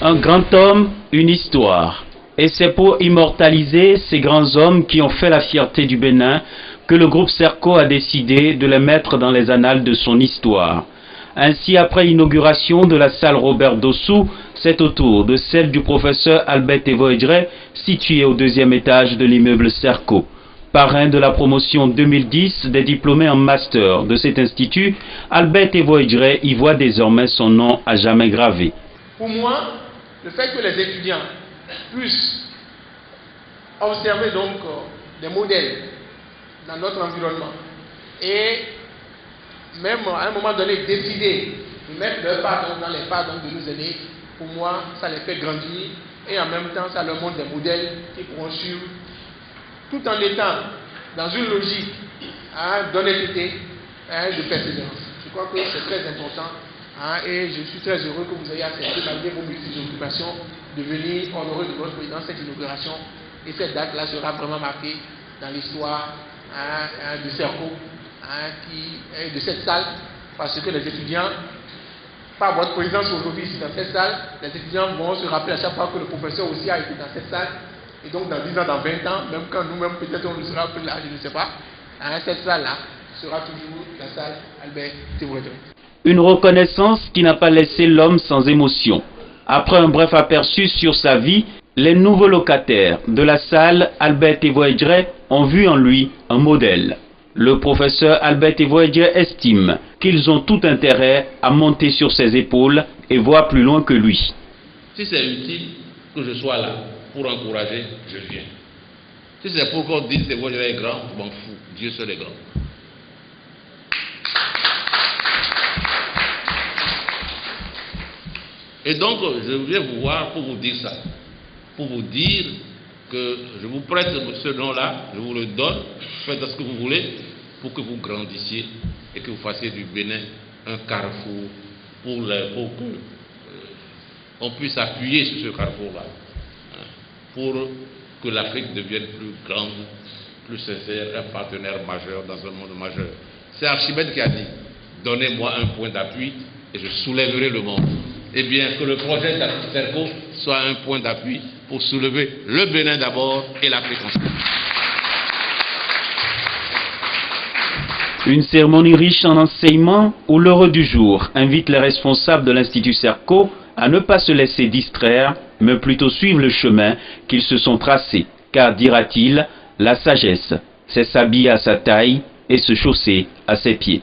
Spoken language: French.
Un grand homme, une histoire. Et c'est pour immortaliser ces grands hommes qui ont fait la fierté du Bénin que le groupe Serco a décidé de les mettre dans les annales de son histoire. Ainsi, après l'inauguration de la salle Robert Dossou, c'est au tour de celle du professeur Albert Evoedre, située au deuxième étage de l'immeuble Serco. Parrain de la promotion 2010 des diplômés en master de cet institut, Albert Evoedre y voit désormais son nom à jamais gravé. Pour moi, le fait que les étudiants puissent observer donc des modèles dans notre environnement et même à un moment donné décider de mettre leur part dans les pas de nos aînés, pour moi ça les fait grandir et en même temps ça leur montre des modèles qui pourront suivre tout en étant dans une logique d'honnêteté, de persévérance. Je crois que c'est très important et je suis très heureux que vous ayez accepté malgré vos multiples occupations de venir honorer de votre président cette inauguration et cette date-là sera vraiment marquée dans l'histoire de Serco, de cette salle, parce que les étudiants, par votre présence aujourd'hui ici dans cette salle, les étudiants vont se rappeler à chaque fois que le professeur aussi a été dans cette salle, et donc dans 10 ans, dans 20 ans, même quand nous-mêmes peut-être on ne sera plus là, je ne sais pas, cette salle-là sera toujours la salle Albert Evoedre. Une reconnaissance qui n'a pas laissé l'homme sans émotion. Après un bref aperçu sur sa vie, les nouveaux locataires de la salle Albert Evoedre ont vu en lui un modèle. Le professeur Albert Evoedre estime qu'ils ont tout intérêt à monter sur ses épaules et voir plus loin que lui. Si c'est utile que je sois là pour encourager, je viens. Si c'est pour qu'on dise que Evoedre est grand, je m'en fous. Dieu seul est grand. Et donc, je viens vous voir pour vous dire ça. Pour vous dire que je vous prête ce nom-là, je vous le donne, faites ce que vous voulez pour que vous grandissiez et que vous fassiez du Bénin un carrefour pour que on puisse appuyer sur ce carrefour-là, pour que l'Afrique devienne plus grande, plus sincère, un partenaire majeur dans un monde majeur. C'est Archimède qui a dit, donnez-moi un point d'appui et je soulèverai le monde. Eh bien, que le projet Serco soit un point d'appui pour soulever le Bénin d'abord et l'Afrique ensuite. Une cérémonie riche en enseignements où l'heureux du jour invite les responsables de l'Institut Serco à ne pas se laisser distraire, mais plutôt suivre le chemin qu'ils se sont tracés. Car, dira-t-il, la sagesse, c'est s'habiller à sa taille et se chausser à ses pieds.